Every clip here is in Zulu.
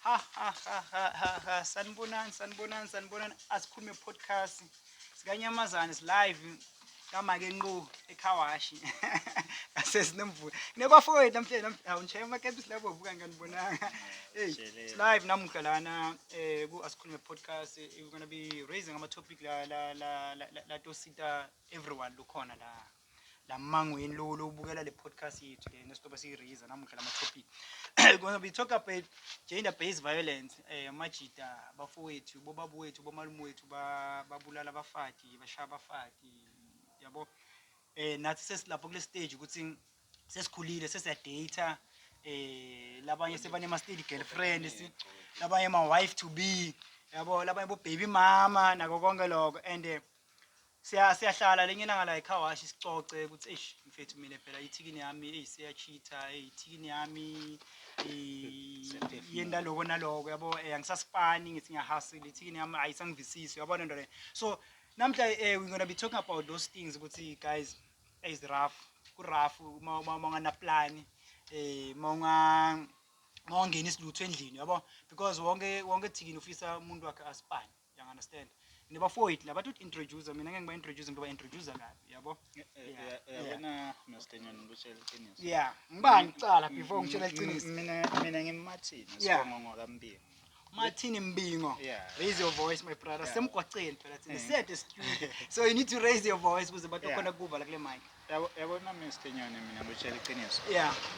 Ha. Sanibonani. Asikhulume podcast. Sikanyamazane live. Kamake nqo ekhawashi. Asesinemvula. Kunebafowethu namhlanje awungishaye amakepisi labo vuka nganibonanga. Hey, it's live namuhla lana ku Asikhulume podcast. We're going to be raising ama topic la tosita everyone lokhona la mangweni lo ubukela le podcast yethu le nesitoba siyiriza namuhla lama topic. Going to be talk about gender based violence amajita bafowethu bobabowethu bomalume wethu babulala abafati bashaya abafati yabo nathi sesilapho kule stage ukuthi sesikhulile sesiyadata labanye sebane ma steady girlfriends labanye ma wife to be yabo labanye bo baby mama nako konke lokho and siyahlala lenye ilanga la ekhawashi sicoce ukuthi eish mfethu mina phela ithikini yami siyachitha ithikini yami yenda lokho naloko yabo angisasipani ngithi ngiyahustle ithikini yami ayisangivisisi yabona nto le so namhla we're going to be talking about those things ukuthi guys is rough ku rough mawungana plan mawungena isilutho endlini yabo because wonke thikini ufisa umuntu wakhe asipani you understand nebafowethu laba to introduce mina ngeke ngiba-introduce ngiba introduce kabi yabo yabona Mr. Ngishela iqiniso ngibani kucala before ngishela iqiniso mina ngimathini sibongo kaMbingo Martin Mbingo raise your voice my brother semgwaceni phela thina set studio so you need to raise your voice ukuze batokhona kuva la kule mic yabona Mr. Nyane mina ngishela iqiniso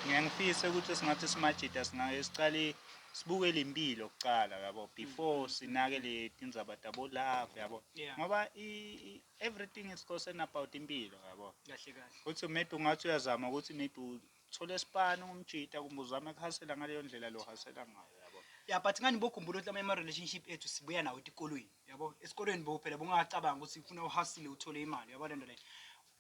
ngiyangifisa ukuthi singathi simajita singayesiqali sibukele impilo kuqala yabo before sinake le tindzaba tabo love yabo ngoba everything is concerned about impilo yabo kahle ukuthi maybe ungathi uyazama ukuthi maybe uthole sipani ngumjita kumbe uzame ukuhasela ngaleyo ndlela lo hasela ngayo yabo but ngani bokhumbula ukuthi ama relationship ethu sibuya nawo etikolweni yabo esikolweni bo phela bongacabanga ukuthi ufuna uhustle uthole imali yabo lento le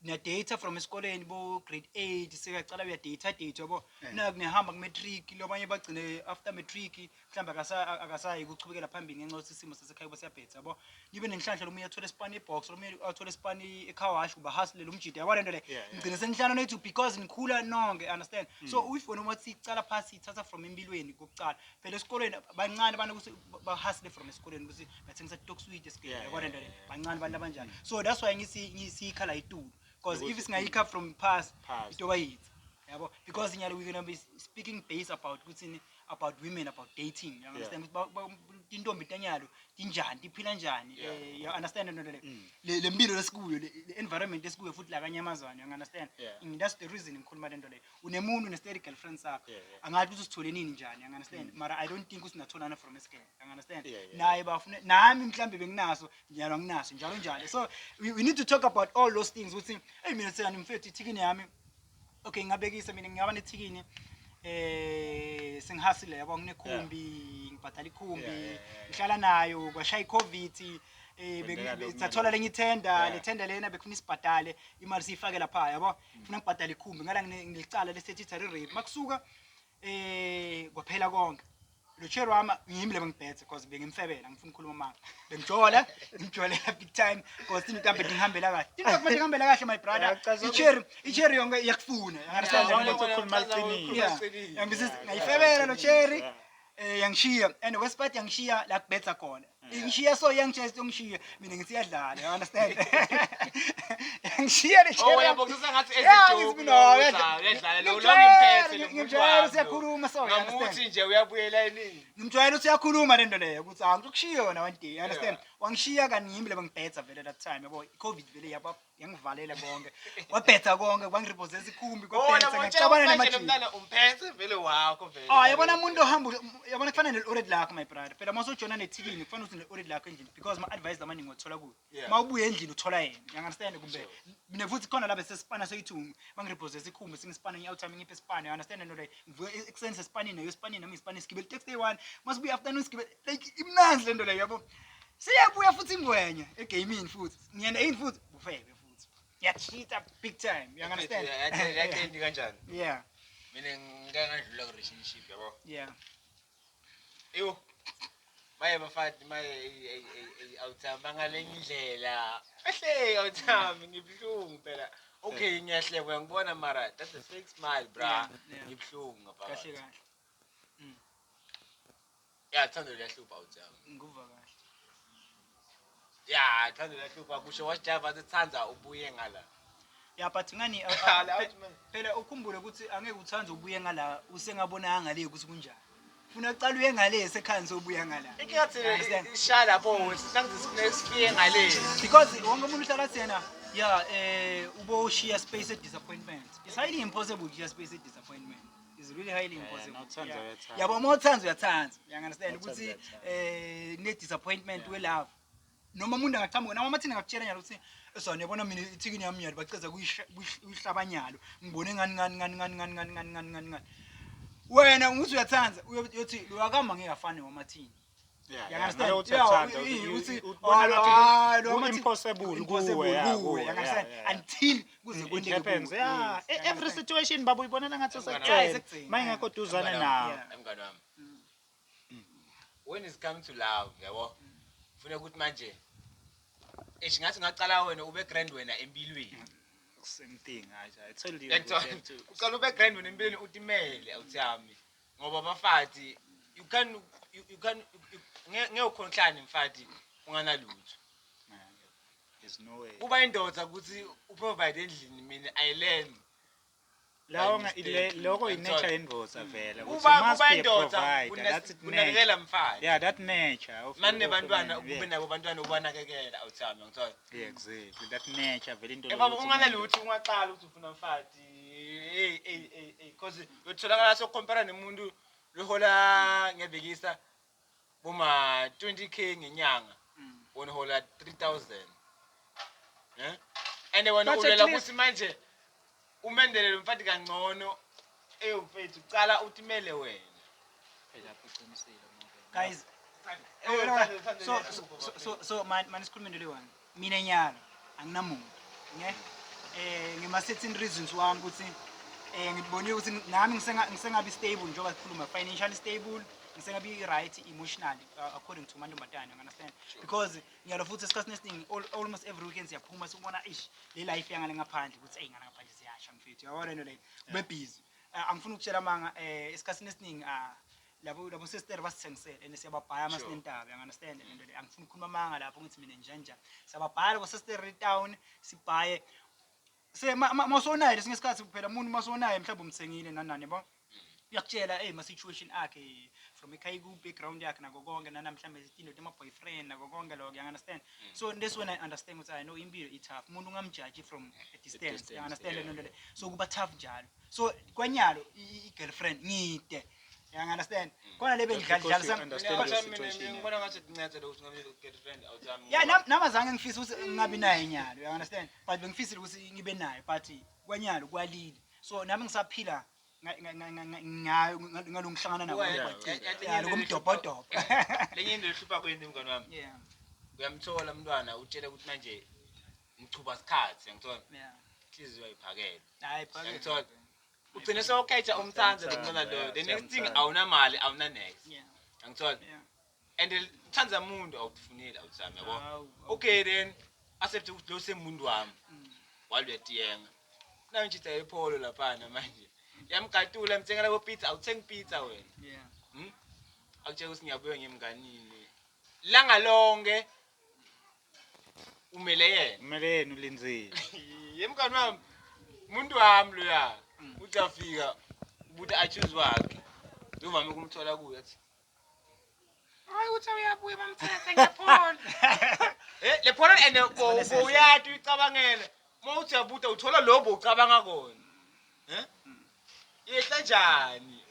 na data from esikoleni bo grade 8 sekacala uya data yabo kunehamba ku matric lobanye bagcine after matric mhlamba akasayi ukuchubekela phambili ngenxa yokuthi isimo sesekhaya basiyaphetha yabo nibe nenhlanhla lomunye athola spani box lomunye athola spani ekhawashi kuba hustle lomjida yabo lento le ngicine senhlana nethu because nikhula nonke understand so if wena wathi icala phasi ithatha from empilweni kokucala phela esikoleni bancane bana ukuthi ba hustle from esikoleni ukuthi bathengisa stock sweet esikole yabo lento le bancane abantu abanjani so that's why ngisikhala itulu because if it's ngayikha from past itoba yithi yabo because we're going to be speaking based about women about dating you understand intombi tanyalo tinjani tiphila njani you understand le mpilo lesikuyo le environment lesikuyo futhi la kanyamazwana you understand that's the reason ngikhuluma lento le unemuntu une-steady girlfriend sakho angathi ukuthi sithole nini njani you understand mara I don't think usinatholana from escale you understand naye bafuna nami mhlambe benginaso njalo anginaso njalo so we need to talk about all those things ukuthi hey mina siyani mfethu ithikini yami okay ngabekisa mina ngiyaba nethikini sengihasile yabo nginekhumbi ngibhadala ikhumbi ngihlala nayo kwashaya iCovid bengisathola lenye ithenda le tender lena bekufuna isibhadale imali siyifake lapha yabo ufuna ngibhadala ikhumbi ngala ngilicala le-statutory rape makusuka kwaphela konke lo chero wami ngimile bengibhethe because bengimfebela ngifuna ukukhuluma manga ngimjolela big time because thina intambe ngihambela kahle into kumele ngihambela kahle my brother icherry yonke iyakufuna ngayifebela lo cherry yangishiya and wesiphathi yangishiya la kubetha khona ingishiya so yangichest yongishiya mina ngithi yadlala you understand yangishiya le cherry yabo kusengathi ezijoke yadlala lo ngimphethe lo ngimjwayela siyakhuluma so ngamuthi nje uyabuyela yini ngimjwayela usiyakhuluma lento leyo ukuthi angikushiya yona one day you understand wangishiya kanimile bengibhetha vele that time yabo iCovid vele yangivalela konke wabhetha konke kwangirepose ikhumbi kwabhetha ngicabana namajini nomntana umphethe vele wakho vele yabona umuntu ohamba yabona kufanele ne-audit lakho my brother phela masojona nethikini kufanele ukuthi ne-audit lakho endlini because ma-advice amaningi ngothola kuyo mawubuye endlini uthola yena you understand kumbe nefuthi khona la besesipana soyithu bangirepose ikhumbi singisipana ngi-outtime ngiphe isipana you understand no ngivuka ekuseni sesipani nayo isipani nami isipani sigibele text day 1 masibuye afternoon sigibele like imnanzi lento leyo yabo siyabuya futhi ingwenya egaming futhi ngiyena yini futhi bufebe futhi yachita big time you understand yakendi kanjani yeah mina ngike ngadlula ku relationship yabo yeah maye bafati maye awuthamba ngalenye indlela ehle awuthamba ngibhlungu phela okay ngiyahleka ngibona mara that's a fake smile bra ngibhlungu ngapha kahle Yeah, thando liyahlupha awuthami. Nguva kahle. Yeah, thando liyahlupha kusho wasijayiva athi Thanza ubuye ngala. Yeah, but ngani phela ukhumbule ukuthi angeke uthanze ubuye ngala usengabonanga ngale ukuthi kunjani. Funa uqala uye ngale sekhaya sobuya ngala. Inkinga isha lapho sifike ngale. Because wonke umuntu uhlala sena ubo share space at disappointment. It's highly impossible to share space at disappointment. It's really highly impossible. Yabo mawuthanza uyathanza. You understand ukuthi ne disappointment we love. Noma umuntu angaqhamuka noma mathina ngakutshela nyalo ukuthi esona yabona mina ithikini yami nyalo baceza kuyihlabanyalo ngibone ngani wena ukuthi uyathanza uyothi uyakama ngeke afane nomathini impossible kuwe until kuze kwendeke every situation babu ibonana ngathi sekugcwele mayingekho duzana nawe emngani wami. When it's come to love yabo ufuna ukuthi manje ngathi ngaqala wena ube grand wena empilweni. Same thing I told you uqala ube grand wena empilweni utimele awuthami ngoba bafati you can ngeyokhonhlani mfati unganalutho. There's no way uba indoda ukuthi uprovide endlini mina I learn lokho inature yendoda vela uba indoda unakekela mfati. Yeah, that nature manje bantwana ube nabo bantwana ubanakekela awuthami ngithola. Yeah, exactly that nature vele into eba unganalutho ungaqala ukuthi ufuna mfati because uyotholakala sokucompare nomuntu lohola ngevekisa boma 20k ngenyanga wona hola 3000 and wena ulela ukuthi manje umendelele mfati kangcono eyomfethu ucala utimele wena guys so man isikhulumeni le one mina nyalo anginamuntu ngima certain reasons wami ukuthi ngibonile ukuthi nami ngisengabi stable njengoba sikhuluma financially stable ngisengabi right emotionally according to mantombazane you understand because ngiyalo futhi esikhathini esiningi almost every weekend siyaphuma sikubona le life yangale ngaphandle ukuthi ngana ngaphandle siyasha mfethu yabona into le ube busy angifuni ukutshela manga esikhathini esiningi labo sister basithengisele and siyababhaya amasinentaba you understand into le angifuni ukukhuluma manga lapho ngithi mina njanja siyababhaya labo sister town sibhaye masonayo lesinye isikhathi phela umuntu masonayo mhlawumbe umthengile nanani yabo uyakutshela ma situation akhe from ekhaya ku background yakhe nako konke nanamhlanje izitino tema boyfriend nako konke lokho you understand so this when I understand ukuthi I know impilo I tough umuntu ungamjudge from a distance you understand lento le so kuba tough njalo so kwanyalo I girlfriend ngide you understand khona lebe ngidlala ngibona ngathi kuncede ukuthi ngabe girlfriend awuthami yeah namazange ngifisa ukuthi ngingabi naye nyalo you understand but bengifisa ukuthi ngibe naye but kwanyalo kwalile so nami ngisaphila ngalongihlangana nabo lokumdobodobo lenye into ehlupha kweni mngani wami yeah uyamthola umntwana utshela ukuthi manje ngichuba isikhathi ngithola yeah inhliziyo ayiphakele hayi phakela ngithola ugcine sewukhetha umthanza lomntwana lo the next thing awunamali awuna next yeah ngithola yeah and uthanza umuntu awukufuneli awuthami yabo okay then accept ukuthi lo semuntu wami waluyatiyenga nayo nje ithe ipholo lapha manje yamgadula mthengela ko pizza awuthengi pizza wena yeah akutshela ukuthi ngiyabuya ngemnganini langa lonke umele yena ulinzile yemngani wami umuntu wami lo ya uthafika ubuthi achoose wakhe uvame ukumthola kuye athi hayi uthi uyabuya bamthethe ngephola le phola and uyathi uyicabangele mawuthi uyabuta uthola lobo ucabanga kona yehla njani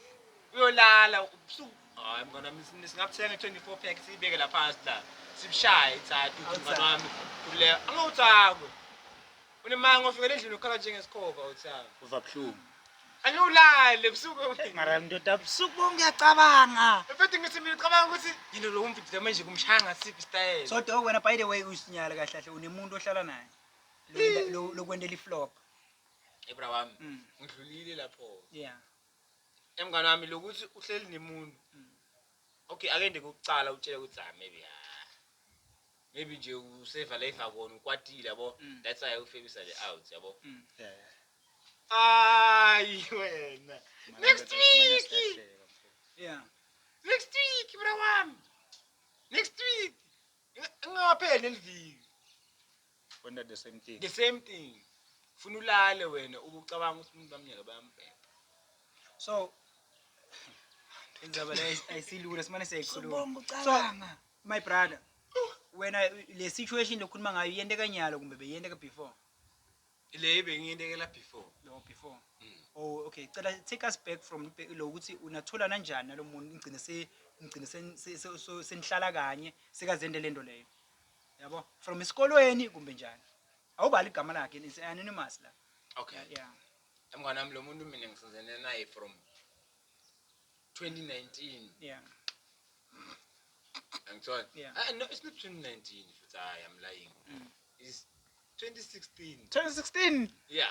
uyolala ubusuku hayi mngani wami singakuthenga 24 pack sibeke lapha phansi la sibishaye ithathu mngani wami kule angawuthako unemango ofika endlini ukhala njengesikhova uthako uvabuhlungu angulale ebusuku mara ndoda busuku ngiyacabanga mfethu ngithi mina ucabanga ukuthi yini lo mfethu manje kumshanga siphi style so dog wena by the way usinyala kahle kahle unemuntu ohlala naye lokwendela iflop ebra wami ngidlulile lapho yeah emngani wami lokuthi uhleli nemuntu okay akende kokucala utshela ukuthi maybe nje usave life akona ukwatile yabo that's why ufebisa le out yabo ay wena next week yeah next week bro Iveke neliviki. Wonder the same thing. The same thing. Funa ulale wena ubucabanga ukuthi umuntu bamnyaka bayambheka. So indaba le ayisilula simane siyayikhuluma. Subonga ucabanga. My brother, wena le situation lokhuluma ngayo yendeka nyalo kumbe beyendeka before? Ile bengiyendekela before. No, before. Oh, okay. Take us back from lo ukuthi unathola kanjani nalomuntu ngigcine senihlala kanye sekazende lento leyo. Yabo? From esikolweni kumbe njani? Awubali igama lakhe, is anonymous la. Okay. Yeah. Emngane wami lo muntu mina ngisenzene naye from 2019. Yeah. Angithola. Yeah. No, it's not 2019 futhi I'm lying. It's 2016. 2016. Yeah.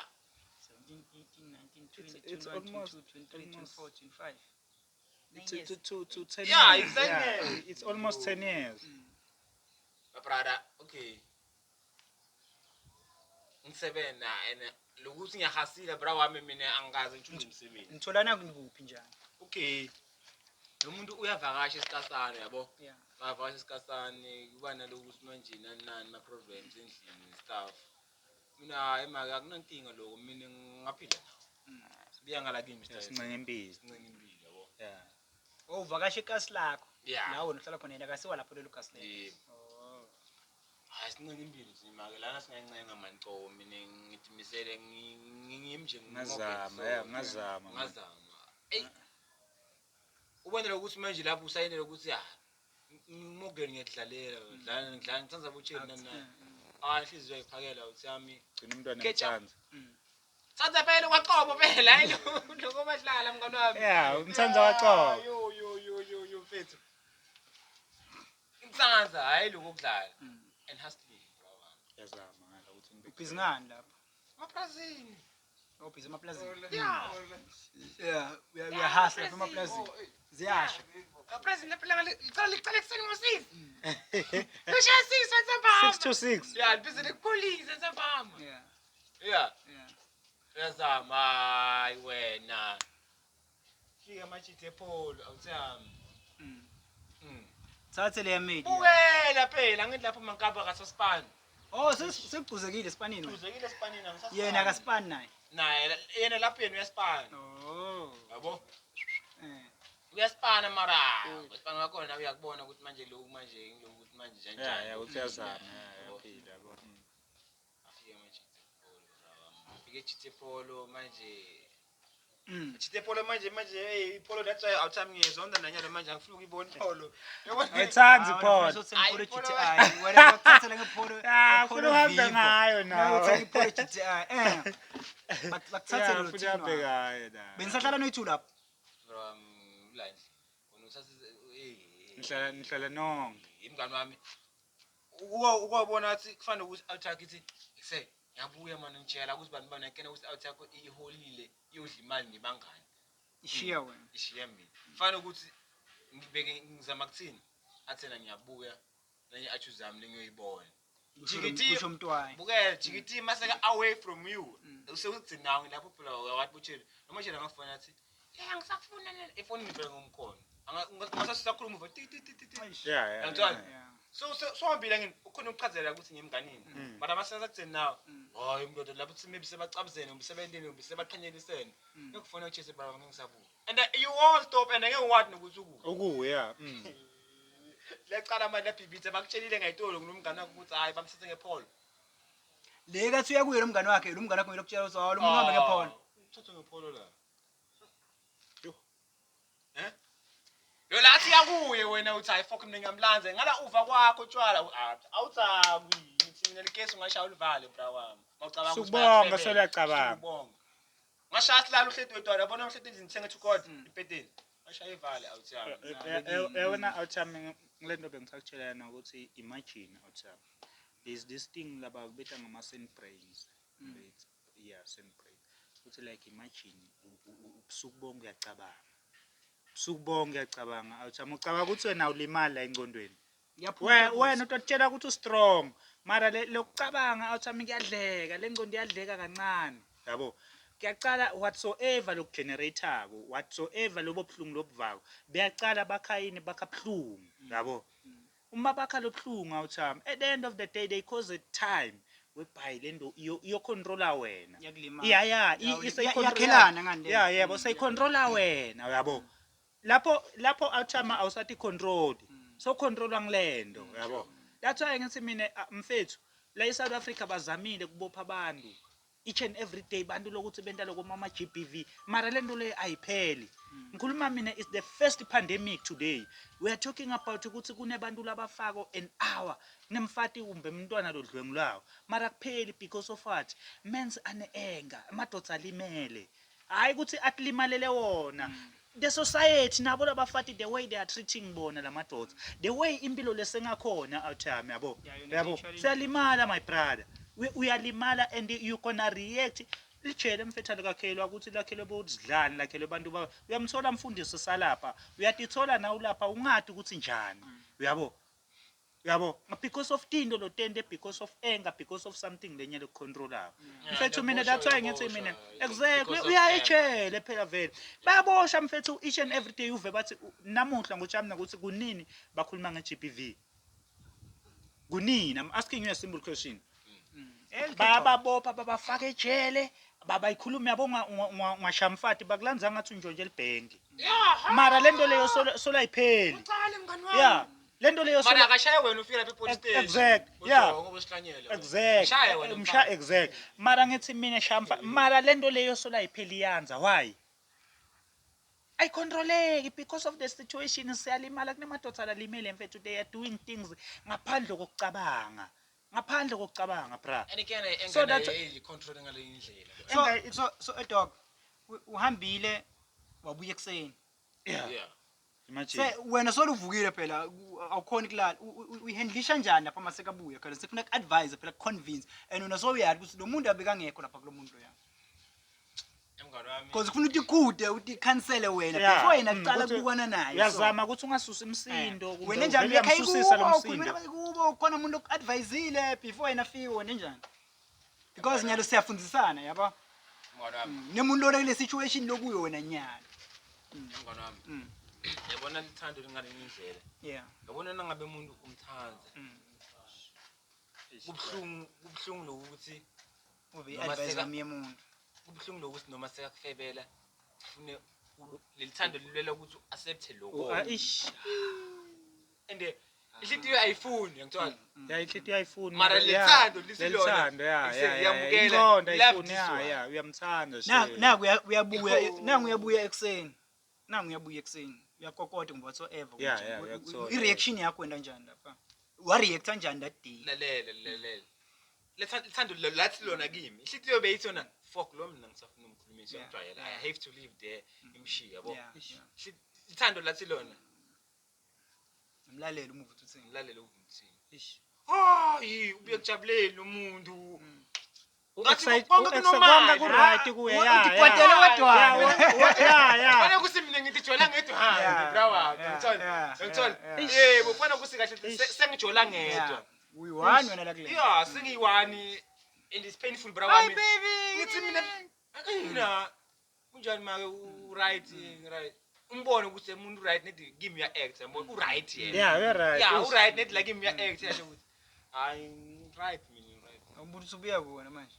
17, 18, 19, 20, It's 21, almost 22, 23, 24, 25. 9 To years. 10 Yeah, years. it's 10 years. It's almost 10 years. My brother, okay. Ngisebena and lokuthi ngiyahasila bra wami mina angazi ngithunga umsebenzi. Nitholana kuphi njani? Okay. Lo muntu uyavakasha esikasane yabo. Yeah. Uyavakasha esikasane kuba nalokuthi manje nani ma problems endlini stuff. Mina emaka akunankinga lokho mina ngaphila nawo. Sibiya ngala kimi Sincenga impilo. Sincenga impilo yabo. Yeah. Oh, uvakasha ekasi lakho. Yeah. La wena uhlala khona yena akasiwa lapho lelo kasi lelo. Yeah. Oh. Hayi sincenga impilo simake lana singancenga manco mina ngithimisele ngimje ngazama. Ey. Ubonela ukuthi manje lapho usayinela ukuthi ngimogeni ngiyadlalela ngidlala ngithanza butsheni nani. Inhliziyo iphakela uthi yami Gcina umntwana ngithanza. Thanza phela kwaqobo phela hayi lokho badlala mngani wami. Yeah, umthanza waqobo. Yo mfethu. Ngithanza hayi lokho kudlala. And has to be bro. Yazama ngala ukuthi Ubhizi ngani lapho? Maplazini. Ubhizi emaplazini. Yeah. Yeah, we are hustling from emaplazini. Ziyasha. Maplazini phela licala kuseni ngosisi. Kushayisisa nsambama. 6 to 6. Yeah, libhizi likulisa nsambama. Yeah. Yeah. Yeah. Yazama hayi wena. Fika machithe polo awuthami. Thathe le media. Buwela phela ngithi lapho mankaba kaSaspan. Oh, sekucuzekile Spanini. Uzekile Spanini ngisaspan. Yena akaSpan naye. Naye yena lapho yena uyaSpan. Oh. Yabo? Eh. Mara. Span ngakhona uyakubona ukuthi manje lo manje ngilokuthi manje kanjani. Yeah, uthi yazama. Yaphila yabo. Afike manje polo bro. Afike chithe polo manje. Chithe polo manje hey polo that's why awuthami ngiyezonda nanyalo manje angifuna ukuyibona polo. Yabona? Ayithanzi polo. Polo GTI. Wena ukuthathela ngepolo. Ah, ufuna uhambe ngayo nawe. Uthatha ipolo GTI. Bakuthathe lo futhi uhambe ngayo na. Benisahlala noyithu lapho. Bro blind. Wona uthatha Nihlala nonke. Imngani wami. Ukwabona ukuthi kufanele ukuthi awuthaka ithi say ngiyabuya manje ngitshela ukuthi bantu banakena ukuthi awuthakho iholile iyodla imali ngebangani. Ishiya wena. Ishiya mina. Kufanele ukuthi ngibeke ngizama kuthini athena ngiyabuya nanye achoose zami lengiyoyibona. Jikiti kusho umntwana. bukela jikiti maseka away from you. Usewugcina lapho phela wathi butshela noma nje ngafuna athi ngisafuna ifoni ngivele ngomkhono. Ngasasisakhuluma uva ti. Yeah. Ngiyazwana. So hambile ngini ukhona ukuchazela ukuthi ngimnganini. But amasenza kutheni now. Hayi umuntu lapho uthi maybe sebacabuzene umsebenzini ubisebaqhenyelisene. Ngikufuna uchese baba ngingisabuka. And you won't stop and ngeke wathi nokuthi Ukuwe yeah. Lecala manje laphi bakutshelile ngayitolo ngomngane wakho ukuthi hayi bamsithe ngepholo. Le kathi uyakuye lo mngane wakhe, lo mngane wakhe ngilokutshela ukuthi lo muntu uhambe ngepholo. Uthathe ngepholo la. Yo lathi yakuye wena uthi hayi fuck mina ngiyamlanza ngala uva kwakho tshwala awuthabi ngithi mina lekesi ungashaya ulivale bra wami mawucabanga ukuthi Subonga soliyacabanga. Subonga ngashaya silala uhleti wedwa yabona uhleti endlini thenga to god ipeteni ngashaya ivale awuthami Wena awuthami ngilento bengisakutshela yana ukuthi imagine awuthami. There's this thing laba betha ngama sand brains. Yeah, sand brain. Uthi like imagine ubusukubonga uyacabanga. Ubusukubonga uyacabanga awuthami ucabanga ukuthi wena ulimala engqondweni. Wena utotshela ukuthi u strong mara lokucabanga awuthami kuyadleka lengqondo iyadleka kancane yabo. Kuyaqala whatsoever lokugeneratako whatsoever lobo buhlungu lobuvako beyaqala bakhayini bakabhlungu yabo. uma bakha lobuhlungu awuthami at the end of the day they cause a time whereby lento iyo controller wena Yakulimala. yeah Yakhelana ngani le. yebo sayicontrola wena yabo lapho awuthama awusathi control so controlwa ngilendo yabo that's why ngithi mina mfethu la eSouth Africa bazamile kubopha abantu each and every day bantu lokuthi benta lokho mama GBV mara lento le ayipheli ngikhuluma mina is the first pandemic today we are talking about ukuthi kunebantu labafako an hour nemfati kumbe umntwana lodlwengulayo mara kupheli because of what men's anger amadoda alimele hayi ukuthi atlimalele wona the society nabo labafati the way they are treating bona lamadoda the way impilo lesengakhona awuthami yabo siyalimala my brother uyalimala and you gonna react lijele mfethu lakhelwa ukuthi lakhelwe bodidlani lakhelwe abantu uyamthola mfundisi salapha uyatithola nawe lapha ungadi ukuthi njani uyabo because of tinto lo tende because of anger because of something lenye le controlayo mfethu mina that's why ngithi mina exactly uyayitshele phela vele bayabosha mfethu each and every day uve bathi namuhla ngojamina ukuthi kunini bakhuluma ngeGBV kunini I'm asking you a simple question bababopha babafaka ejele babayikhuluma yabo ngashamfati bakulanza ngathi unjonje libhengi mara lento leyo solayipheli uqale mngani wami yeah lento leyo mara akashaye wena ufika lapha epolice station exact yeah ngoba usihlanyela exact mara ngithi mina shamfa mara lento leyo solayipheli yanza why ayicontroleki because of the situation siyalimala kunemadoda alimele mfethu they are doing things ngaphandle kokucabanga bra and again So that- controlling ngale indlela So dog uhambile wabuya ekseni. yeah yeah imagine Se wena soluvukile phela awukhona kulala uyihandlisha njani lapha masekabuya phela sefuna advise phela convince and wena so uyazi ukuthi lo muntu abekangekho lapha kulo muntu loya. mngani wami Because ufuna ukuthi kude uthi cancel wena Yeah, before yena kuqala ukuthi kubukwana naye. uyazama ukuthi ungasusa imsindo Wena njani uyamsusisa lo msindo kubo khona umuntu okuadvisile before yena afike wena njani? Because nyalo siyafundisana yaba. mngani wami Nemuntu lo kule situation lokuyo wena nyalo. mngani wami yabona lithando lingale indlela Yeah. yabona nangabe umuntu umthanza kubhlungu lokuthi Ube Noma advise seka- wami umuntu. kubhlungu lokuthi noma sekakufebela ufune lelithando lilela ukuthi accept lokho ish and ihliziyo ayifuni ngithola yayihlithi ayifuni Mara lethando lisilona. lethando Liyamukela. inqondo Love ayifuni this one. uyamthanda Naku uyabuya ekseni. Nangu uyabuya ekseni. Uyakokota ngoba whatsoever. Yeah, uyakuthola. I-reaction yakho wenda njani lapha? Wa react kanjani that day? lalela lethando lathi lona kimi ihliziyo beyithona fuck lo mina ngisafuna umkhulumisa Yeah, umjwayela yeah. I have to live there imshiya yabo Yeah, yeah. ithando lathi lona Umlalela umuvu uthini? ngilalele uvumthini ish hayi ubuye kujabuleni umuntu Ngathi Excite konke kunormal. ku-right kuye Udikwatele wedwa. Kufanele kusi mina ngithi jola ngedwa Yeah, brawa yeah, ngithola yeah, ngithola yeah. yebo kufanele kusi kahle sengijola ngedwa Uyi-one wena la kule. yeah sengiyi-one and it's painful brawa Hi mina baby. ngithi mina kunjani make u-right right umbone ukuthi umuntu right nethi give me your act yabo u-right yena yeah you're right yeah u-right nethi like give me your act yasho ukuthi hayi right mina right Umuntu ubuya kubona manje.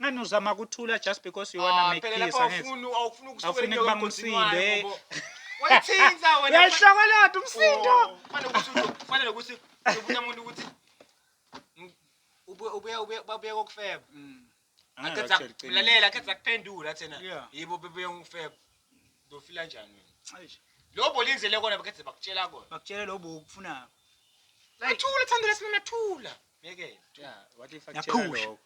ngani uzama ukuthula just because you wanna make phela peace lapha angithi awufuni ukusuka Awufuni kubanga umsindo, eh. wayithinza wena uyayihlokolota umsindo kufanele ukuthi ubona umuntu ukuthi ubuye kokufeba akhetha lalela akhetha kuphendula thina Yeah. yibo bebuye ngifeba ndofila njani wena Eish. lo bolingizele kona bakhethe bakutshela kona Bakutshela lobo ukufunayo. nathula thanda lesina nathula yeke yeah what if Naphusha. akutshela lokho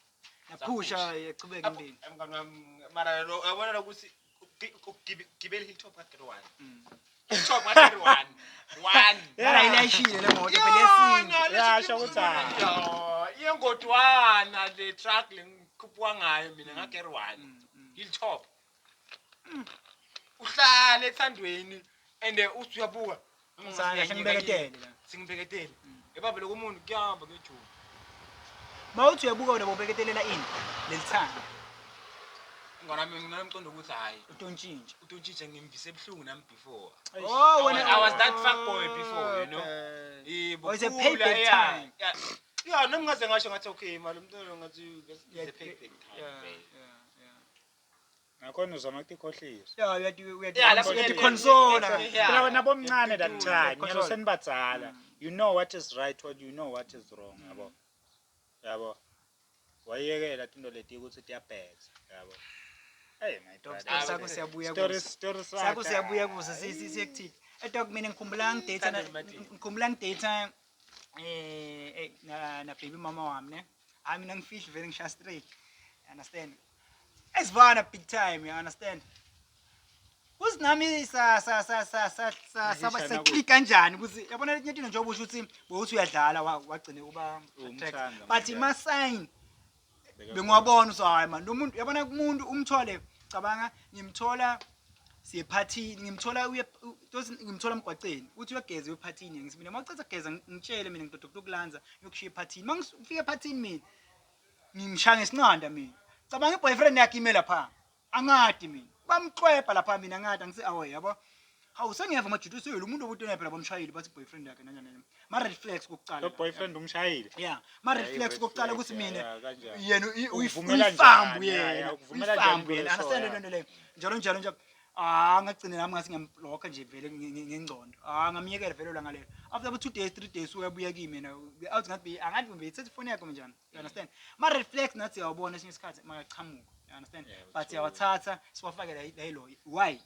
Naphusha yaqhubeka impilo. emngani wami mara lo yabona ukuthi gibel hilltop ka 1 hilltop ka 1 Yala ilayishile le moto phela yasinda. yasho ukuthi hayi yengodwana le truck lengikhuphuka ngayo mina ngagere 1 hilltop uhlala ethandweni and uthi uyabuka Sana sengibeketele la. singibeketele ebaba lokumuntu kuyahamba kuyejuma Mawuthi uyabuka wena bobeketelela ini? Lelithanda. ngona mina nginomcondo ukuthi hayi Utontshintshi. utontshitshe ngimvise ebhlungu nami before Oh I was that fuck boy before you know Oh, it's a Ukhula, payback yeah, time. yeah. Yeah, nami ngaze ngasho ngathi okay mali umntwana ngathi it's a payback Yeah, time. Nakhona uzama ukukhohlisa. Yeah, we Yeah, lapho had to ngeke- console. Yeah. Phela wena bomncane that Yeah, time, control. nyalo senibadzala. You know what is right, what you know what is wrong, yabo. Yabo. Wayekela into leti ukuthi tiyabhekza, yabo. Hey my Dog, brother. sakho siyabuya Story sakho siyabuya kuso sekuthini edog mina ngikhumbula ngidate na baby mama wami ne hayi mina ngifihli vele ngisha straight, you understand, esivana big time, you understand, kusinami sa click kanjani kuzi yabona le nto njengoba usho ukuthi bowuthi uyadlala wagcine uba Umthanda, but yeah. ima sign bengiwabona so hayi man lo muntu yabona umuntu umthole cabanga ngimthola siyephathini ngimthola ngimthola emgwaqeni uthi uyageza ephathini ngithi mina mawucela kugeza ngitshele mina ngidoda ukulanza yokushiya ephathini mangifika ephathini mina ngimshaya ngesinqanda mina cabanga iboyfriend yakhe imela pha angadi mina bamxwebha lapha mina angadi ngisi awe yabo hawu sengiyeva amajudu soyilo umuntu obutona phela bomshayeli bathi boyfriend yakhe nanjani ma red flags kokucala Lo boyfriend umshayile. yeah ma red Yeah, flags red kokucala flags, ukuthi yeah, mina yeah, kanjani. yena Uvumela uyifambu njani, yeah, yena uvumela njani uyifambu kulo yena show, understand yeah. lento leyo njalo nje ngagcina nami ngasi ngiyamblocka nje vele ngengcondo ngamyekela vele la ngalelo after 2 days 3 days uyabuya kimi mina out ngathi angathi ngibethe phone yakho njani, you understand, ma red flags nathi yawubona esinye isikhathi makachamuka, you understand, but yawathatha siwafake la yilo why.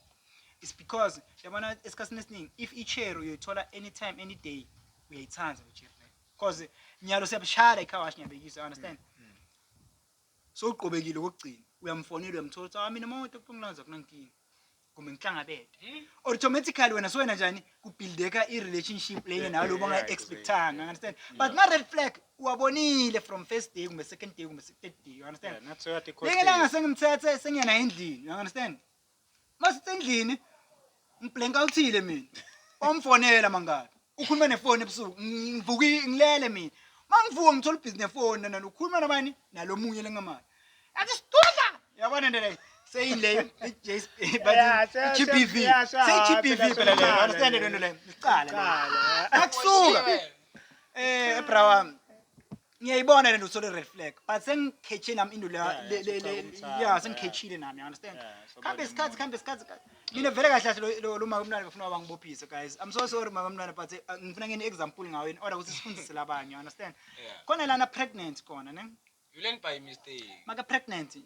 It's because yabona esikhathini esiningi if ichair uyithola anytime any day uyayithanda ichair because nyalo siyabishara ikhawashi ngiyabekisa, you understand, so uqhubekile kokugcina uyamfonela uyamthola ukuthi mina mawuthi ukungilanza kunankingi kumbe ngihlangabethe automatically wena soyena njani kubuildeka i-relationship leyo nalo bonga expectanga, you understand, but ma red flag uwabonile from first day kumbe second day kumbe third day, you understand, Nathi uyathi lengelanga sengimthethe sengiyena endlini, you understand, masitsendlini ngiblank outhile mina omfonela mangabe ukhuluma nefoni ebusuku ngivuka ngilele mina mangivuka ngithola business phone nalo ukhuluma nabani nalomunye lengamali athi sidudla yabona nto leyo seyileyo GBV seyi-GBV phela leyo, understand lento leyo icala akusuka ebrawami ngiyayibona lento uthole red flag but sengikhethile nami into ya sengikhethile nami, you understand, kambe isikhathi mina vele kahle kahle lo makamntwana bafuna bangibophise guys, I'm so sorry makamntwana but ngifuna ngene example ngawe in order ukuthi sifundise labanye, you understand, khona lana pregnant khona ne You learn by mistake. maka pregnant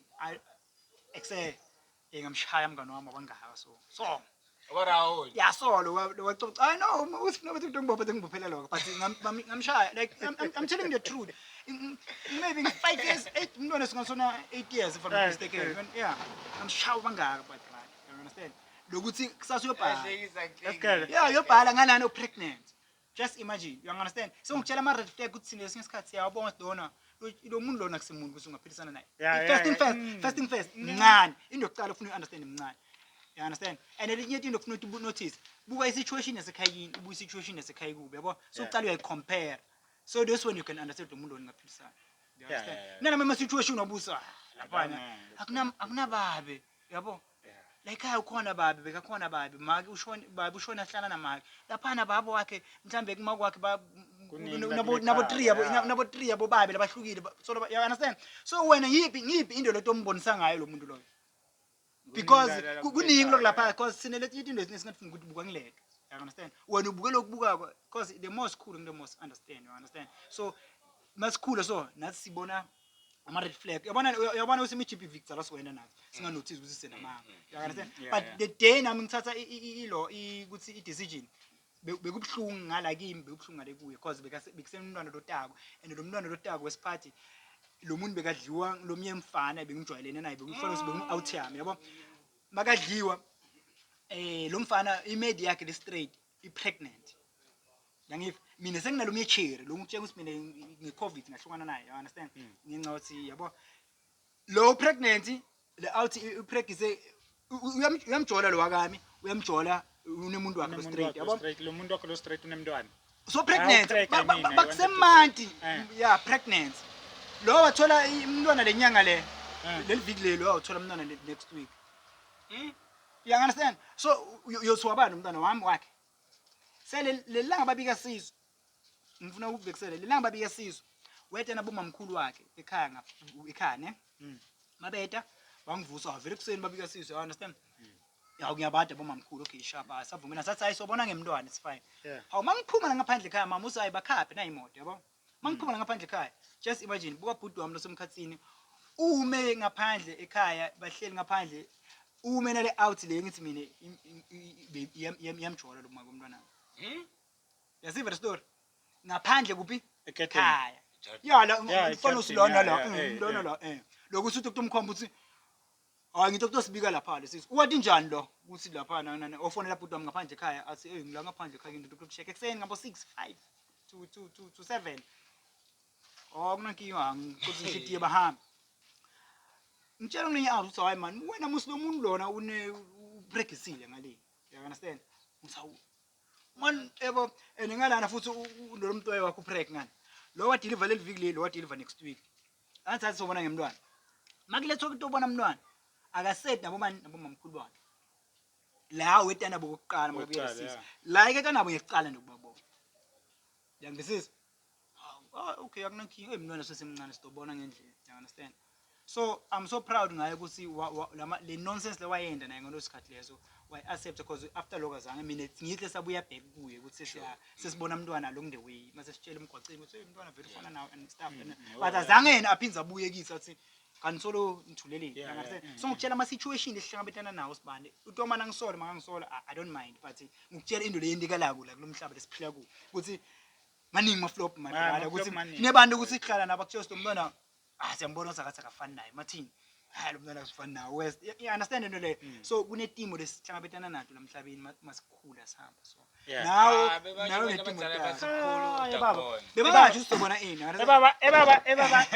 exe ngamshaya mngani wami wangaka so What are all? yeah so lo wacoca I know usifuna ukuthi umuntu ngibophe ngibophela lokho but ngamshaya like I'm telling the truth. Maybe 5 years 8 umntwana singasona 8 years if I'm not mistaken, yeah ngamshaya bangaka but you understand lokuthi kusasa uyobhala yeah uyobhala ngalana upregnant, just imagine, you understand, so ngitshela ama red flag ukuthi lesinye isikhathi siyabona sidona lo muntu lona kusimuntu ukuthi ungaphilisana naye first thing first mncane into yokuqala ufuna uunderstand mncane, you understand, and elinye into ufuna ukuthi notice buka isituation yasekhayini ubu situation yasekhaya kubi yabo, so uqala uyayicompare, so this when you can understand lo muntu lona ngaphilisana, you understand, nana mama situation wabusa lapha akunababe yabo like hayi ukhona babi bekakhona babi maki ushona hlala namaki laphana babo wakhe mhlambe kumakwakhe nabo 3 yabo babi labahlukile so you understand, so wena yipi into leto ombonisa ngayo lo muntu loyo because kuningi lokulapha because sine lethi into esingafuni ukuthi buka ngileke, you understand, wena ubukela ukubuka because the most cool and the most understand, you understand, so masikhula so nathi sibona ama red flag yabona usimi GBV kutsala siwena nathi singanotice ukuthi senamanga, you understand, but the day nami ngithatha ilo ukuthi I decision bekubhlungu ngala kimi bekubhlungu ngale kuye because bekusemntwana lotako and lo mntwana lotako wesiphathi lo muntu bekadliwa lo mnye mfana bengijwayelene naye bekufana ukuthi bengu-out yami yabo makadliwa lo mfana imedi yakhe le straight i-pregnant yangiva mina senginalo myecheri lo ngitshela ukuthi mina nge-COVID ngahlukana naye, you understand, ngenxa ukuthi yabo lo pregnant le out ipregnise uyamjola lo wakami uyamjola unemuntu wakhe lo straight yabo lo muntu wakhe lo straight unemntwana. so pregnant bakusemanti yeah pregnant lo wathola umntwana lenyanga le leliviki lelo wawuthola umntwana next week, you understand, so uyoswabana umntwana wami wakhe sele lelanga babika sizo ngifuna ukubhekisela lelanga babika sizwe wethe nabomamkhulu wakhe ekhaya ne mabeta wangivusa vele kuseni babika sizwe you understand yawu ngiyabada bomamkhulu okay shaba savumela sathi ayisobona ngemntwana it's fine hawu mangiphuma la ngaphandle ekhaya mama usayi bakhaphe na imoto yabo mangiphuma la ngaphandle ekhaya just imagine buka bhuti wami losemkhatsini ume ngaphandle ekhaya bahleli ngaphandle ume nale out le ngithi mina yamjola lo mama umntwana yasiva the story ngaphandle kuphi ekhaya ya la mfana usilona la lokuthi uDr Mkhombo uthi hayi ngithi kutosibika lapha lesithi wathi njani lo ukuthi lapha ofonela bhuti wami ngaphandle ekhaya athi ngila ngaphandle ekhaya ngithi Dr Check ekseni ngabo 6:05 to 7 kunankinga ngikuthi ngishitiye bahambi ngitshela ngenye awu uthi hayi man wena muslomuntu lona ubregisile ngale you understand ngisawu man ebo ngalana futhi lo muntu wakho upreg ngani lo wa deliver leli viki lo wa deliver next week angathi sobona ngemntwana makulethwa ukuthi ubona umntwana akasedi nabomamkhulu bakhe la wetana bokuqala mabuyesisa la ke kanabo ngiyaqala nokubabona yangibisisa okay akunankinga emntwana sesemncane sitobona ngendlela you understand so I'm so proud ngaye ukuthi le nonsense lewayenda naye ngalosikhathi leso why accept because after lokho azange mina ngihle sabuya back kuye ukuthi sesibona umntwana along the way mase sitshela emgwaqeni ukuthi umntwana very fana nawe and stuff but azange yena aphinza abuye kisa athi kanti solo ngithuleleni so ngikutshela ama situation esihlangabetana nawo sibande uToma nangisola mangisola I don't mind but ngikutshela into leyendikalako la kulomhlaba lesiphila kuwo ukuthi maningi ma flop madala ukuthi nebantu ukuthi ihlala nabo kuthiwa umntwana siyambona usakathi akafani naye mathini hayi lo mntwana usifana nawe west you understand into le so kunetimo lesihlangabetana nato lamhlabeni masikhula sihamba so nawe netimo baba bebathi usibona ini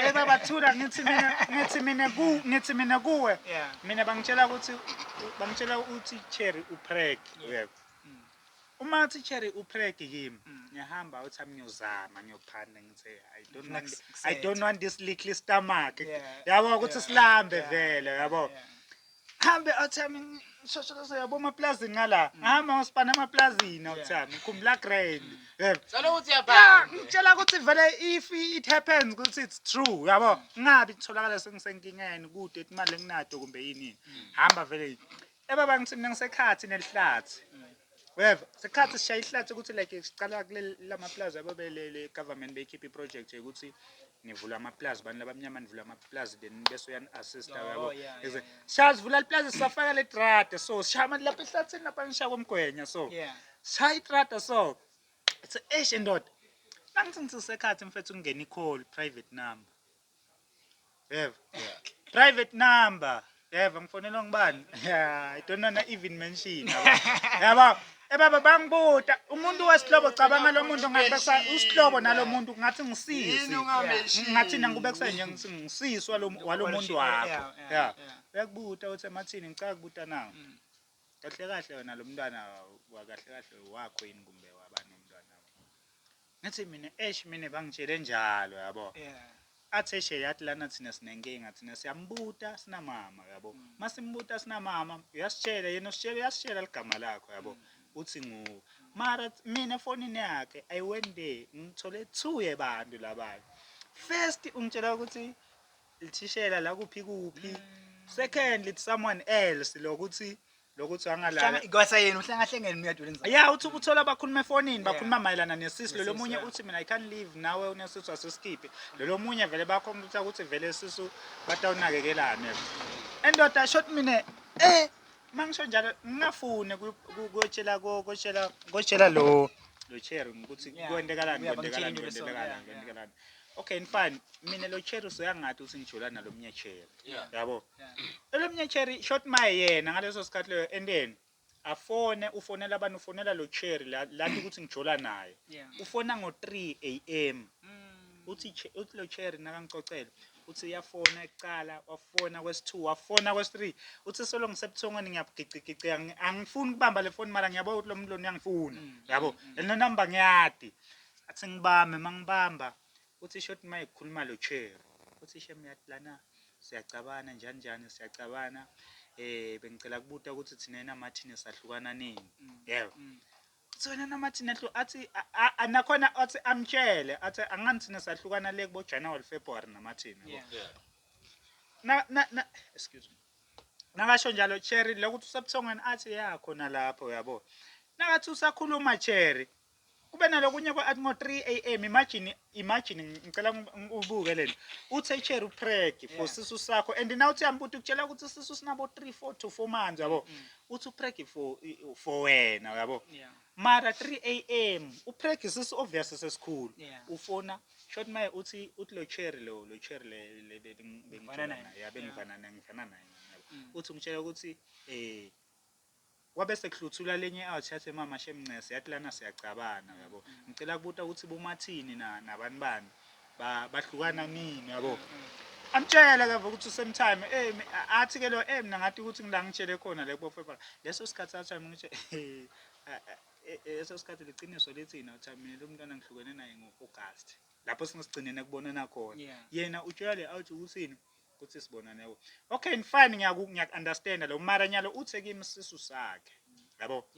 ebaba thula ngithi mina kuwe mina bangitshela ukuthi Cherry upreg yebo uma uthi Cherry upreg yimi ngiyahamba uthi ngiyozama ngiyophanda ngithi I don't want this little stomach yabo ukuthi silambe vele yabo hambe uthami shosho yabo maplazini ngala ngihamba ngosipana emaplazini uthami ngikhumbula grand yebo salo uthi yapha ngitshela ukuthi vele if it happens ukuthi it's true yabo ngabi kutholakala sengisenkingeni kude imali enginato kumbe yini hamba vele ebaba ngithi mina ngisekhathi nelihlathi weva sekhathi sishaya ihlathi ukuthi like sicala kule lamaplaza ababelele government beyikhipha iproject ukuthi nivula amaplaza bani labamnyama nivula amaplaza then bese uyan assist yabo siyazivula iplaza sifaka le trade so sishama lapha ehlathini lapha ngisha komgwenya so shaya itrade so it's a ndod nangithi sekhathi mfethu ungena icall private number weva private number yeva ngifonela ngibani I don't know even mention yabo ebaba bangibuta umuntu wesihlobo cabanga lo muntu ngabesa usihlobo nalo muntu ngathi ngisisi ngathi ngikubekisa nje ngisiswa walo muntu wakho uyakubuta uthi emathini ngicaka kubuta nawo kahle wena lo mntwana wakahle wakho yini kumbe wabani umntwana ngathi mina bangitshele njalo yabo atheshe yathi lana thina sinenkinga thina siyambuta sina mama yabo masimbuta sina mama uyasitshela yena uyasitshela ligama lakho yabo uthi ngo mara mina efonini yakhe I went there ngithole 2 yebantu labantu first ungitshela ukuthi lithishela la kuphi second it's someone else lokuthi angalala kwasa yena uhlangahlengene uyaduleni yeah uthi ukuthola bakhuluma efonini bakhuluma mayelana nesisi lo munye uthi mina I can't live nawe unesisi waseskiphi lo munye vele bakhombisa ukuthi vele sisu batawunakekelana endoda shot mina mangisho njalo ngingafune kutshela lo Cherry ukuthi kwendekalani okay fine mina lo Cherry uyangathi uthi ngijolana lo mnye Cherry yabo lo mnye Cherry short my yena ngaleso sikhathi leyo and then ufonela abantu ufonela lo Cherry lathi ukuthi ngijola naye ufona ngo3 am uthi lo Cherry nakangicocela uthi uyafona ecala wafona kwesi2 wafona kwesi3 uthi solo ngisebuthongweni ngiyabugicicicika angifuni ukubamba le phone mara ngiyabona ukuthi lo muntu lo uyangifuna yabo le number ngiyadi athi ngibambe mangibamba uthi short my ekhuluma lo Cherry uthi shem yatlana siyacabana njani siyacabana bengicela kubuta ukuthi thina namathini sahlukana nini yebo sona namathi nehlo athi anakhona athi amtshele athi anganithina sahlukana le kubo January February namathina na excuse me nakasho njalo Cherry lokuthi usebuthongweni athi yakhona lapho yabo nakathi usakhuluma Cherry kube nalokunye kwa athi ngo 3 am imagine ngicela ubuke lena uthe Cherry upreg for sisu sakho and now uthi yambuthi ukutshela ukuthi sisu sinabo 3 4 to 4 months yabo uthi upreg for wena yabo mara 3 am upreg sisu obvious sesikhulu ufona short my uthi lo Cherry lo Cherry le bengifana naye uthi ngitshela ukuthi kwabe sekuhluthula lenye out yathi mama shemncese yathi lana siyacabana yabo ngicela kubuta ukuthi bomathini nabani bani bahlukana nini yabo amtshela ke ukuthi same time athi ke lo mina ngathi ukuthi ngila ngitshele khona le bofefa leso sikhathi athi ngithi leso sikhathi liqiniso lethina uthi mina lo mntwana ngihlukene naye ngo-August lapho singasigcinene kubonana khona yena utshela out ukuthini ukuthi sibonane yabo okay fine ngiyaku-understand lo mara nyalo uthe kimi sisu sakhe yabo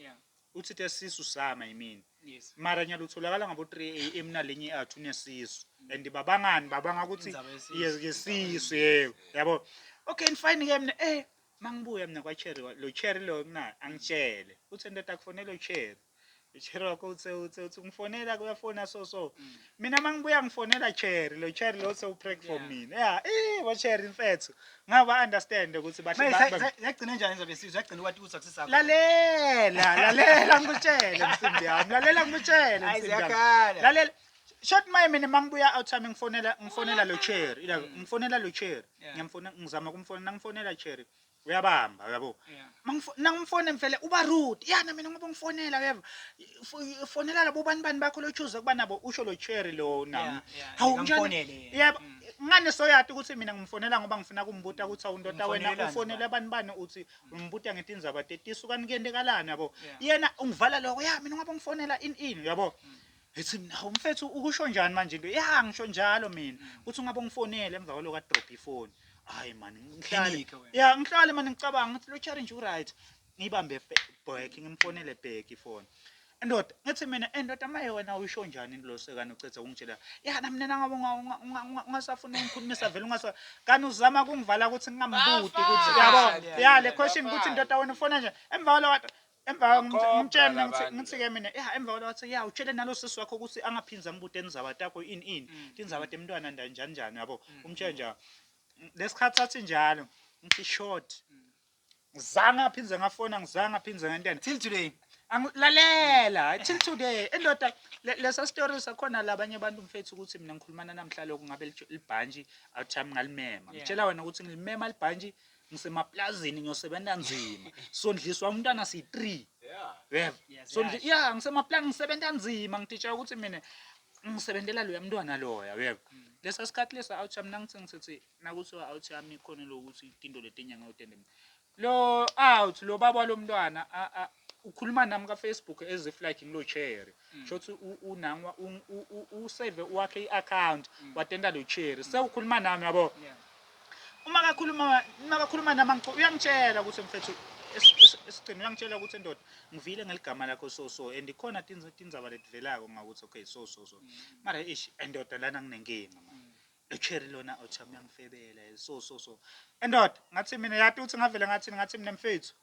uthi the sisu sama yimini mara nyalo utholakala ngabo 3 am nalenye athu nesisu and babangani babanga ukuthi yesisu yabo okay fine ke mina mangibuya mina kwa Cherry lo Cherry lo mina angitshele uthi ndoda akufonela lo Cherry Cherry wakho uthi ngifonela kuyafona so mina mangibuya ngifonela Cherry lo Cherry lo sewupreg for mina wa Cherry mfethu ngaba understand ukuthi bahle yagcina njani ngizobe sizwe yagcina kwathi usuccess sakho lalela ngikutshele msimbi yami lalela ngikutshele msimbi yami lalela short my mina mangibuya outtime ngifonela lo Cherry ngifonela lo Cherry ngizama kumfonela ngifonela Cherry uyabamba yabo nangimfone mfele uba rude yana mina ngoba ngifonela yebo fonela labo bani bakho lo choose kuba nabo usho lo Cherry lo nami hawu ngifonele yebo ngane soyathi ukuthi mina ngimfonela ngoba ngifuna kumbuta ukuthi awundoda wena ufonela bani uthi ngimbuta ngethi indzaba tetisa ukanikendekalana yabo yena ungivala lokho mina ngoba ngifonela in yabo ethi mina hawu mfethu ukusho njani manje into ngisho njalo mina uthi ungabe ngifonele emva kwaloko ka drop ifone hayi man ngihlale man ngicabanga ukuthi lo Cherry nje uright ngibambe back ngimfonele back ifone endoda ngithi mina endoda maye wena uyisho njani lo sekana ucetha ukungitshela nami mina ngabe ungasafuna ukukhulumisa vele kani uzama kungivala ukuthi ngingambuti ukuthi yabo le question ukuthi indoda wena ufona nje emva ngimtshela ngithi ke mina emva kwalo wathi utshele nalo sisi wakho ukuthi angaphinza ngibude endizaba takho indizaba temntwana njani yabo umtshele njalo lesikhathi sathi njalo ngithi short ngizange aphinze ngafona ngizange aphinze ngentana till today lalela till today endoda lesa story sakhona labanye abantu mfethu ukuthi mina ngikhulumana namhlanje kungabe libhanji awuthami ngalimema ngitshela wena ukuthi ngilimema libhanji ngisemaplazini ngiyosebenza nzima sondliswa umntwana si3 yebo ngisemaplazini ngisebenza nzima ngitshela ukuthi mina ngisebenzela lo yamntwana loya yebo lesa sikhathi lesa awuthami nangithi nakuthiwa awuthami khona lokuthi into letinyanga utende lo lo baba lo mntwana ukhuluma nami ka Facebook as if like ngilo Cherry shothi unangwa usave wakhe iaccount watenda lo Cherry sewukhuluma nami yabo uma kakhuluma nami uyangitshela ukuthi mfethu esigcina uyangitshela ukuthi ndoda ngivile ngeligama lakho so and ikhona tindzaba letivelako ngakuthi okay so mara endoda lana nginenkinga lo Cherry lona awuthami yangifebela so endoda ngathi mina yathi ukuthi ngavela ngathi mina mfethu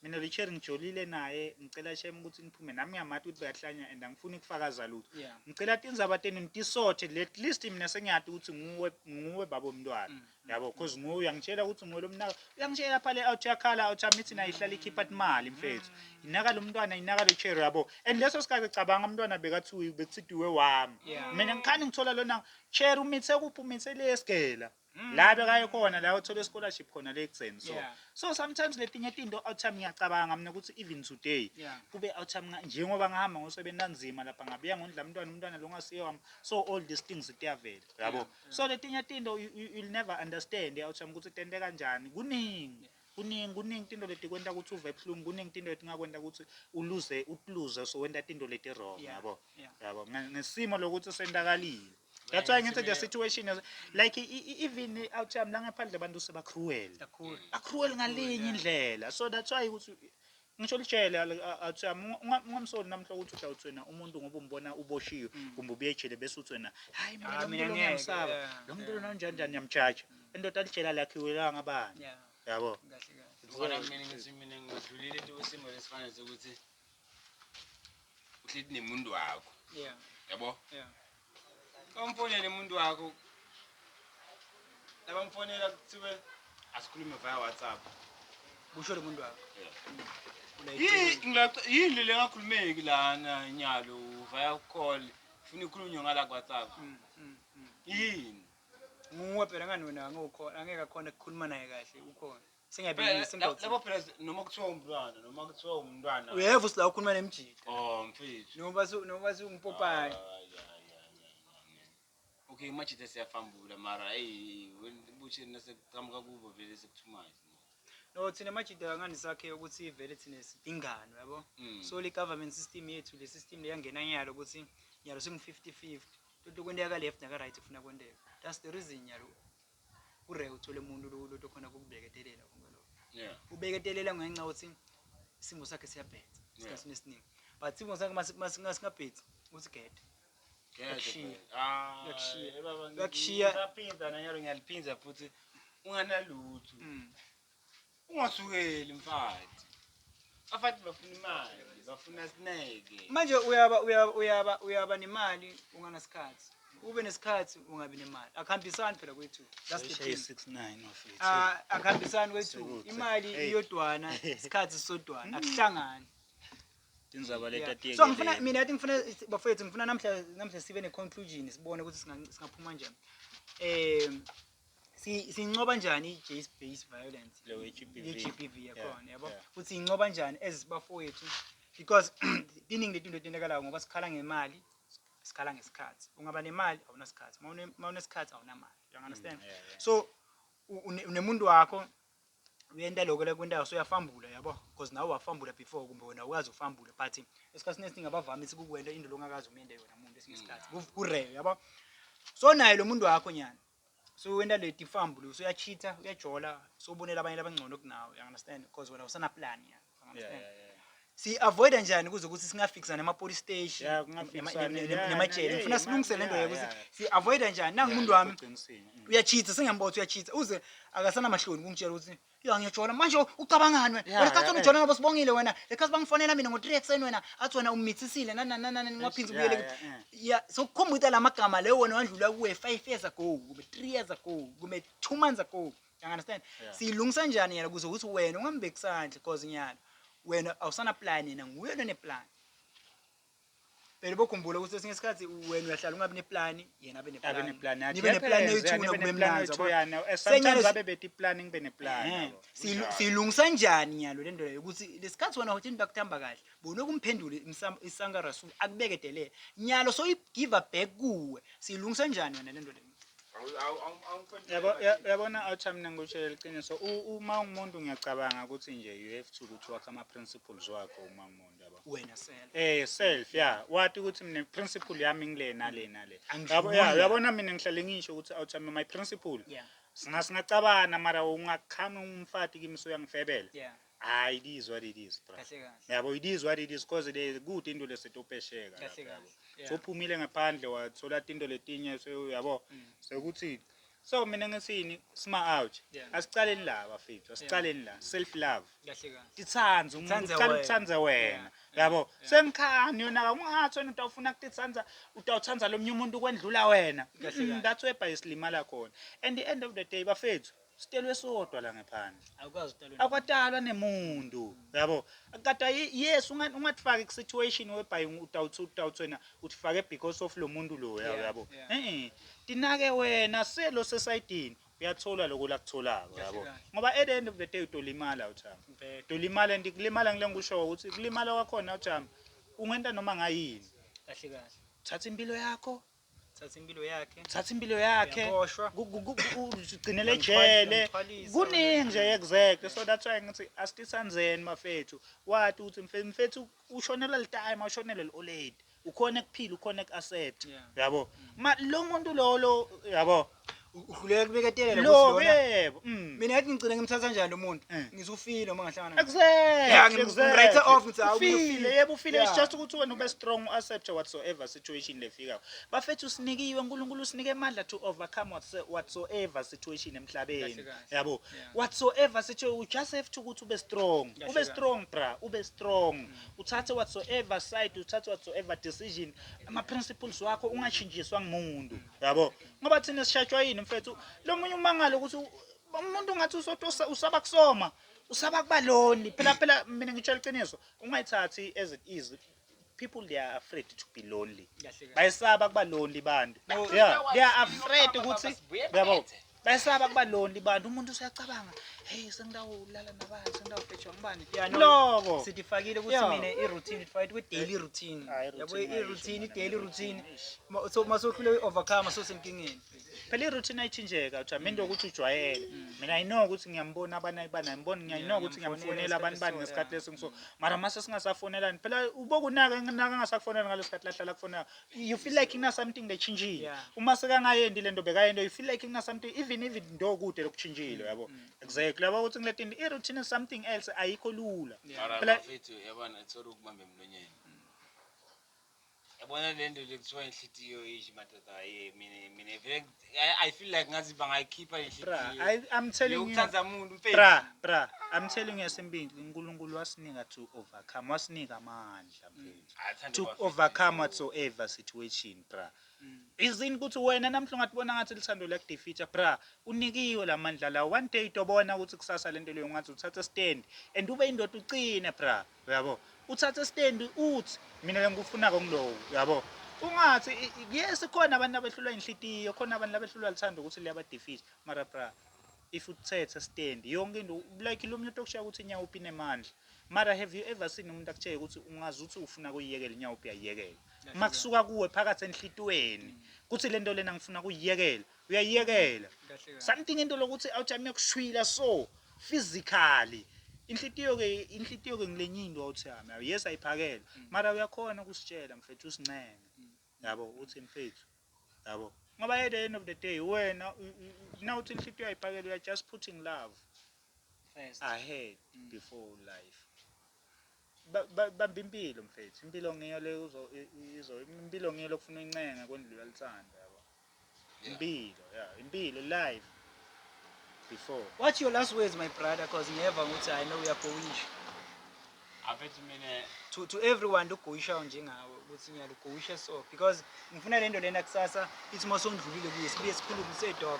mina lo Cherry ngijolile naye ngicela shem ukuthi niphume nami ngiyamathi ukuthi bayahlanya and angifuni ukufakaza lutho ngicela tindzaba tenu ntisothe at least mina sengiyathi ukuthi nguwe babo mntwana yabo because nguwe uyangitshela ukuthi nguwe lo mnaka uyangitshela phale out yakhala out amithi na ihlala ikhipha imali mfethu inaka lo mntwana inaka lo Cherry yabo and leso sikhathi cabanga umntwana bekathiwe bekuthiwe wami mina ngikhani ngithola lona Cherry umithe kuphi umithe lesigela la bekaye khona la uthola scholarship khona le exen so sometimes letinye into awuthami ngiyacabanga mina ukuthi even today kube awuthami njengoba ngihamba ngosebenza nzima lapha ngabuya ngondla umntwana lo ngasiye wami so all these things ziyavela yabo so letinye into you'll never understand awuthami ukuthi tende kanjani kuningi into leti kwenta ukuthi uve ebuhlungu kuningi into leti ngakwenta ukuthi utluze so wenta into leti wrong yabo ngesimo lokuthi sendakalile. That's why ngithi the situation is like even outside la ngaphandle abantu seba cruel ngalinye indlela so that's why ukuthi ngisho litshele athi ungamsoli namhla ukuthi utawuthwena umuntu ngoba umbona uboshiwe kumbe ubuye ejele bese uthwena hayi mina lo muntu lo ngiyamsaba lo muntu lo njani nyamjaja indoda litshela lakhiwela ngabani yabo kahle kahle Ukona mina ngadlulile isimo lesifana sokuthi uhleli nemuntu wakho. yeah Yabo? yeah Kamfonele umuntu wakho. Labamfonela kuthiwe asikhulume via WhatsApp. kusho lo muntu wakho Yini le ngakhulumeki lana nyalo via call. Ufuna ukukhulunywa ngala WhatsApp. Yini? nguwe phela ngani wena ngokhona angeke akhona ukukhuluma naye kahle ukhona singabili singathi Labo phela noma kuthiwa umntwana noma kuthiwa umntwana. uyeva usila ukhuluma nemjida Oh, mfethu. noma ungipopane Okay, manje siyafambula mara buthi nasekuqhamuka kubo vele sekuthumayo. no thina majida ngani sakhe ukuthi vele thina sidingano yabo so le government system yethu le system le yangena nyalo ukuthi nyalo singu 50-50 into kwendeka left naka right ufuna kwendeka that's the reason nyalo ure uthole umuntu lo khona ukubeketelela ngolo Yeah. ubeketelela ngenxa ukuthi isimo sakhe siyabhetha isikhathi esiningi but isimo sakhe masingabhethi uthi get yakushiya Ngiyaphinda nanyalo ngiyaliphinza futhi unganalutho. Ungasukeli mfati. Afathi bafuna imali, bafuna sineke. manje uyaba nemali unganasikhathi ube nesikhathi ungabi nemali akuhambisani phela kwethu that's the thing 69 ofethu akuhambisani kwethu imali iyodwana isikhathi sisodwana akuhlangani indzaba leta so mina I think ngifuna bafethu ngifuna namhla sibe ne conclusion sibone ukuthi singaphuma kanjani sincoba njani i-gender based violence lo HPV i-GBV yakhona yabo futhi incoba njani ezibafowethu because diningi letinto etendekalayo ngoba sikhala ngemali sikhala ngesikhathi ungaba nemali awunasikhathi mawunesikhathi awunamali you understand so unemuntu wakho uyenda lokho la kwentayo so uyafambula yabo because nawe wafambula before kumbe wena ukazi ufambula but esikhathini esiningi abavamisi kukwenda into lo ngakazi umende yona umuntu esingesikhathi kureyo yabo so naye lo muntu wakho nyana so wenda le tifambulo so uyacheata uyajola so ubonela abanye abangcono kunawe you understand because wena usana plan ya you understand si avoid njani kuze ukuthi singafixa nema police station nemajele ngifuna silungise lento ukuthi si avoid njani nangu umuntu wami uyacheata sengiyambotha uyacheata uze akasana mahloni kungitshela ukuthi yo ngiyajola manje ucabangani wena lekhathi ungijola ngoba sibongile wena lekhathi bangifonela mina ngo3 ekseni wena athi wena umithsisile ngaphinza ubuyele ya so kukhombuta lamagama leyo wena wandlula kuwe 5 years ago kube 3 years ago kube 2 months ago you understand silungisa njani yena kuze ukuthi wena ungambeki sandle because nyalo wena awusana plan yena nguwe ne plan phela bokhumbula ukuthi singesikhathi wena uyahlala ungabe neplan yena abe neplan nibe neplan yethu kube mnanzi sometimes abe bethi planning be neplan silungisa njani nyalo lento leyo ukuthi lesikhathi wena uthi bakuthamba kahle bona ukumphendule isanga rasul akubekedelela nyalo so give back kuwe silungisa njani wena lento leyo yabona athi mina ngikushela iqiniso uma umuntu ngiyacabanga ukuthi nje you have to ukuthi wakha ama principles wakho uma umuntu yabo wena self self wathi ukuthi mina principle yami ngile nale yabona mina ngihlale ngisho ukuthi athi my principle singacabana mara ungakhama umfati kimi so uyangifebela hayi it is what it is bro yabo it is what it is because there good into lesetopesheka yabo so phumile ngaphandle wathola into letinye so yabo sokuthi so mina ngisini sma out asicaleni la bafethu asicaleni la self love titsanza umuntu uqala wena yabo sengikhani yona ungathi wena utawufuna ukutitsanza utawutsanza lo umuntu kwendlula wena that's where bayisilimala khona and the end of the day bafethu sitelwe sodwa la ngaphandle akwatalwa nemuntu yabo akata yes ungatifaka situation whereby utawuthena utifake because of lo muntu lo yabo tinake wena selo society uyathola lokho la kutholako yabo ngoba at the end of the day utolimala uthama utolimala ndikulimala ngilengisho ukuthi kulimala kwakhona uthama ungenta noma ngayini kahle kahle thatha impilo yakho thatha impilo yakhe ugcinele ejele kuningi nje exactly so that's why ngithi asititsanzeni mafethu wathi uthi mfethu ushonela litime ushonela old ukhona kuphila ukhona kuaccept yabo lo muntu lo yabo uhluleka kubeketelela lo ukuthi lona yebo mina yathi ngicina ngimthatha kanjani lo muntu Eh. ngizufile uma ngahlangana naye. exactly ngim-write off ngithi hawu mina ufile yebo ufile it's Yeah. just ukuthi wena ube strong accept whatsoever situation lefika bafethu usinikiwe uNkulunkulu usinike amandla to overcome whatsoever situation emhlabeni Kahle kahle. yabo Yeah. whatsoever situation you just have to ukuthi ube strong Kahle ube kahle. strong bra ube strong uthathe whatsoever side uthathe whatsoever decision ama principles wakho ungashintshiswa ngumuntu yabo ngoba thina sishajwa yini mfethu lo munye umangalo ukuthi umuntu ngathi usaba kusoma usaba kuba lonely phela mina ngitshela iqiniso ungayithathi as it is people they are afraid to be lonely Kahle kahle. bayisaba kuba lonely bantu yeah they are afraid ukuthi yabo bayisaba kuba lonely bantu umuntu usuyacabanga hey sengidawulala nabani sengidawufetshwa ngibani Yeah, no, lokho sitifakile ukuthi Yeah. mina i-routine ifakile kwi-daily routine Ah, yabo i-routine i-routine i-daily routine Eish. so masohlule i-overcome sosenkingeni. phela i-routine ayithinjeka uthamendo ukuthi ujwayele mina I know ukuthi ngiyambona abanye ngiyambona ngiyayino ukuthi ngiyamfonela abantu bani ngesikhathi lesingiso mara mase singasafonelani phela ubokunaka ngingasakufonela ngalesikhathi lahlala kufonela you feel like ina something lechinjile Yeah. uma sekangayendi lento bekayendo you feel like ina something even ndo kude lokuchinjile yabo exactly yabo ukuthi ngiletini i-routine is something else ayikho lula Mara Phela- bafethu yabona sorry ukubamba emlonyeni. Yabona lento lekuthiwa inhlitiyo ishi madoda mina vele I feel like ngazi bangayikhipha bra inhlitiyo. I'm telling you Yokuthanza umuntu mfethu. bra I'm telling you esimbili uNkulunkulu wasinika to overcome wasinika amandla mfethu Athande to bafethu. overcome whatsoever situation bra izini ukuthi wena namhla ungatibona ngathi lithando lakudefeata bra unikiwe lamandla la one day tobona ukuthi kusasa lento leyo ngathi uthatha stand and ube indoda ucine bra uyabo uthatha stand uthi mina ngikufunako ngilowo yabo ungathi yes khona abantu abehlulwa inhlitiyo khona abantu abehlulwa lithando ukuthi liyabadefeat mara bra if uthethe stand yonke into like lo muntu okushiya ukuthi inyawo uphi nemandla mara have you ever seen umuntu akutshela ukuthi ungazi ukuthi ufuna kuyiyekela inyawo uphi ayiyekela makusuka kuwe phakathi enhlitweni kuthi lento lena ngifuna kuyiyekela uyayiyekela Kahle kahle. something into lokuthi awujame ukushwila so physically inhlitiyo ke ngilenyindo awuthami yes ayiphakela mara uyakhona ukusitshela mfethu usinceme yabo uthi mfethu yabo ngoba at the end of the day wena now uthi inhlitiyo ayiphakela you are just putting love First. ahead before life bamba impilo mfethu impilo ngiyo le impilo ngiyo lokufuna incenga kwendlula lithanda yabo impilo life before What's your last words, my brother? Because never ukuthi I know uyagowisha Afethu mina to everyone ugowisha njengawe ukuthi ngiyalugowisha so because ngifuna lento lena kusasa ithi masondlulile kuye sibuye sikhulume sedog.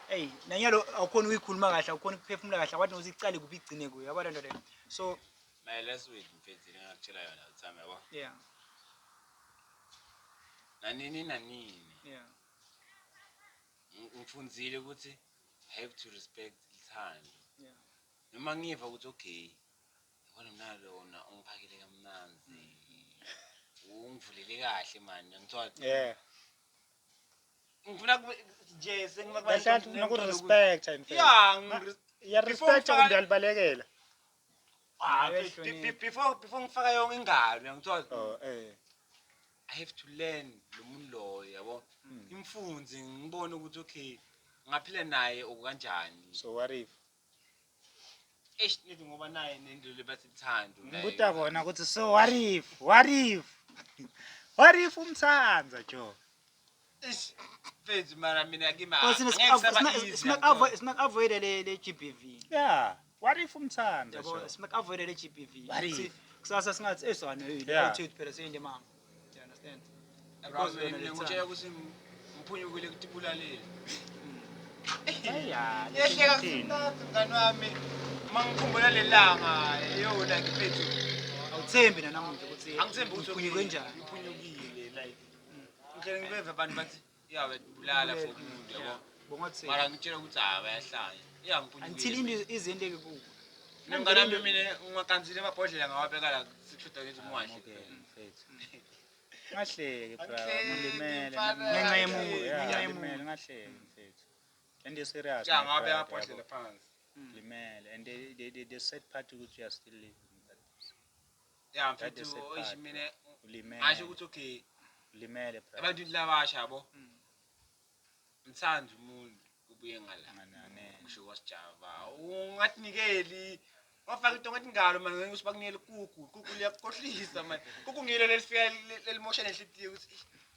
Hey, nanyalo awukhona ukuyikhuluma kahle awukhona ukuphefumula kahle wathi uzicale kuphi igcine kuyo yabo lento lena. So my last word mfethu ngakutshela yona uthami yabo. yeah, Nanini. yeah. Ngifundzile ukuthi I have to respect ithando. Yeah. Noma ngiva ukuthi okay yabona mina lona ungiphakile kamnanzi ungivulele kahle manje ngithola yeah ngifuna nje bahlathi nokurespect and yeah ya respect ngiyalibalekela before ngifaka yonke ingalo ngithola oh I have to learn lo muntu loyo yabo imfunzi ngibone ukuthi okay ngaphila naye okukanjani so what if nithi ngoba naye nento lebasithando ngibuta kona ukuthi so what if umthanza jo Fethu mara mina ngima Smack avoid le GBV. yeah what if umthanza Yabo jo smack avoid le GBV. What if? Kusasa singathi esona Yeah. uthi phela seyinde mama. You understand? because wena mina lethanda. ngitshela ukuthi mphunyukile kutibulaleli yeah yehleka kusinathu ngani wami mangikhumbula lelanga yo like fethu Awuthembi nanamuhla ukuthi angithembi ukuthi uphunyuke kanjani. ngiphunyukile like ngicela ngibeve abantu bathi yawe bulala for umuntu yabo Bongathi mara ngitshela ukuthi bayahlanya until iyangiphunyukile izindeke kubo. mina ngani mina ungakanzile amabhodlela ngawabeka la sithuda ngithi mwahle mfethu ngahleke bra Angihleki, ngilimele mfana. Ngenxa yemuntu, yeah, ngenxa ngilimele yemuntu. ngahleke mfethu and serious ya my ngawabeka brother, amabhodlela yabo. phansi Limele and the sad part ukuthi you are still living that ya That is mfethu a oyishi part, mina ulimele ngasho ukuthi okay ulimele bra abantu labasha yabo ngithanda umuntu ubuye ngala Nganane. ngisho kwasijava ungathinikeli wafaka into ngathi ngalo manje ngeke usibakunikele kuku liyakukhohlisa manje kuku ngilo lelifika lelimotion enhlitiyo ukuthi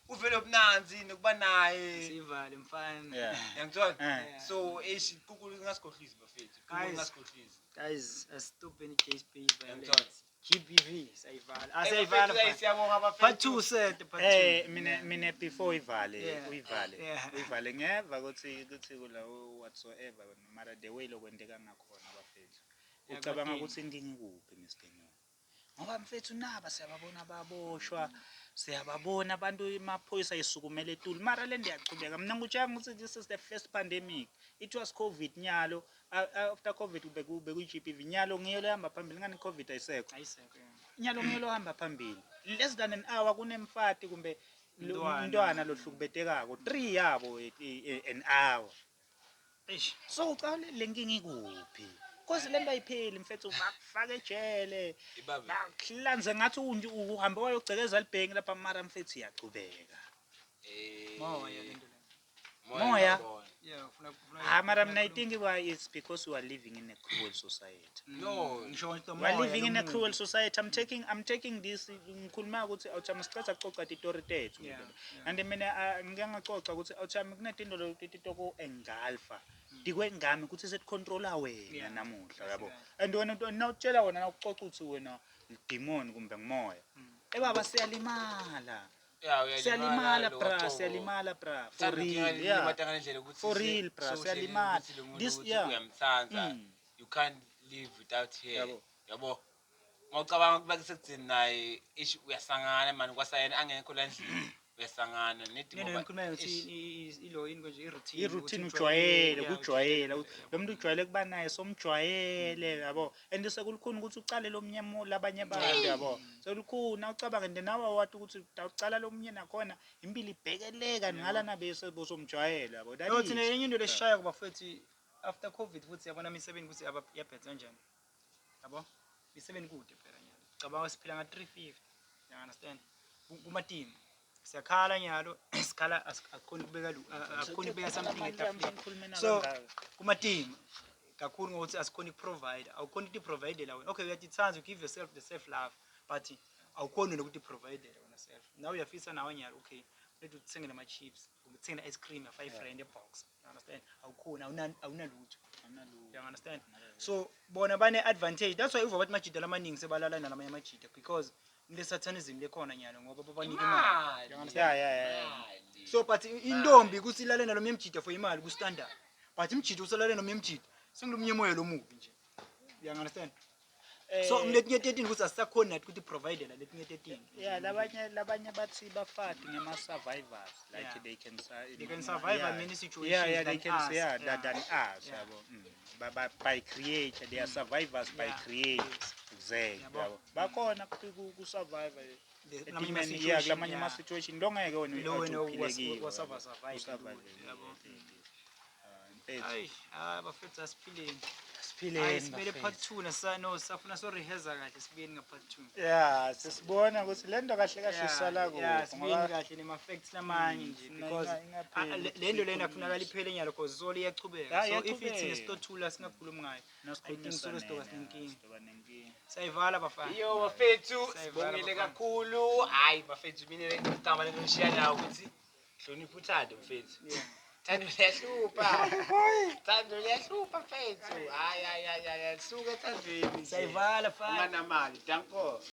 uvele obunanzi nokuba naye Sivale mfana. Yeah. yangithola so kuku lingasikhohlisi bafethu kuku Guys. lingasikhohlisi Guys, stop any JSP Yangithola. violence. GBV sayivala. Siyabonga Sayivala. bafethu Part 2 set part 2. Mina before ivale Yeah. Yeah. uyivale ngeva ukuthi kula whatsoever mara the way lokwendeka ngakhona bafethu ucabanga kodwa ukuthi inkingi kuphi Mr. Nyo ngoba mfethu naba siyababona baboshwa siyababona abantu emaphoyisa isukumele etuli mara le ndiyachubeka mina ngutshanga ukuthi this is the first pandemic it was covid nyalo after covid kube GBV nyalo ngiyelo hamba phambili ngani covid ayisekho Ayisekho. nyalo ngiyelo hamba phambili less than an hour kunemfati kumbe Mntwana. umntwana lohlukubetekako 3 yabo an hour Eish. so ucale lenkingi ikuphi cause lento ayipheli mfethu bakufaka ejele Ibabe. bakuhlanze ngathi uhambe wayogcekeza libhengi lapha mara mfethu iyachubeka Moya lento le. Moya. Yeah, ufuna mara mina I think why it's because we are living in a cruel society No. ngisho ukuthi we are living in a cruel society I'm taking this ngikhuluma ukuthi awuthama sicela coca titori tethu Yeah, and mina ngike ngacoca ukuthi awuthama kunetinto lotitoko engulfa dikwengami ukuthi setcontrola wena Yeah. namuhla yabo and wena nawutshela wena nawucoca ukuthi wena demon kumbe ngimoya ebaba siyalimala siyalimala bra for real yeah For real, bra, siyalimala. This, yeah. uyamthanza you can't live without her Yabo. yabo ngicabanga ukuba kusekuthini naye ish uyasangana manje kwasayena angekho la endlini uyasangana nethi nene ngikhuluma ukuthi ilo yini konje iroutine. iroutine ujwayele kujwayela lo muntu ujwayele kuba naye somjwayele yabo and sekulukhuni ukuthi ucale lomnyemo labanye abantu yabo sekulukhuni awucabanga nje nawe wathi ukuthi ucala lomnye nakhona impilo ibhekeleka ngala nabese bosomjwayele yabo Yo thina yenye into lesishaya kuba futhi after covid futhi yabona imisebenzi ukuthi yabhethe kanjani. Yabo? Imisebenzi kude phela nyalo. Cabanga siphila nga 350. You understand? Kuma team. Siyakhala nyalo, sikhala akukhoni kubeka akukhoni kubeka something etafuleni. So kuma team kakhulu ngokuthi asikhoni ukuprovide, awukhoni ukuthi provide la wena. Okay, uyatithanza, you give yourself the self love, but awukhoni ukuthi provide wena self. Now uyafisa nawe nyalo, okay. Let's uthengele ama chips, uthengele ice cream ya 5 rand ebox. You understand? Awukhona awunalutho. You understand? So bona bane advantage. That's why uva bathi majida lamaningi sebalala nalamanye amajida because le satanism lekhona nyalo ngoba babanika imali. You understand? yeah So but intombi ukuthi ilale nalo myemjida for imali ku standard. But imjida usalale no myemjida sengilomnye moya lomubi nje. You understand? So ngiletinye 13 ukuthi asisakhona nathi ukuthi provide la letinye 13. yeah labanye bathi bafati ngema survivors like Yeah. they can survive in many situations yeah they than can us. yeah Yeah. than us Yeah. yabo by creature they are survivors by Yeah. creature Yes. exactly Yabo. yabo bakhona ku survive Kulamanye yeah situation, kulamanye yeah. ama situation longeke wena Lo wena uphilekile wasurvive. Yabo. Hayi, bafethu asiphileni. Hayi sibele part 2 nasano safuna so rehearsa kahle sibuyeni nga part 2. yeah sisibona ukuthi lento kahle kahle isala ku Yeah, sibuyeni kahle nema facts lamanye nje because le nto lena kufunakala iphele nyalo because zolo iyachubeka. So if it's nestothula singakhulumi ngayo. I think so lesitoka sinenkingi. Sayivala bafana. yo bafethu Sayivala sibongile bafana. kakhulu hayi bafethu mina igama lento lishiya nawo ukuthi hlonipha uthando mfethu Yeah. thando liyahlupha thando liyahlupha mfethu hayi suka ethandweni Sayivala fana. unganamali danko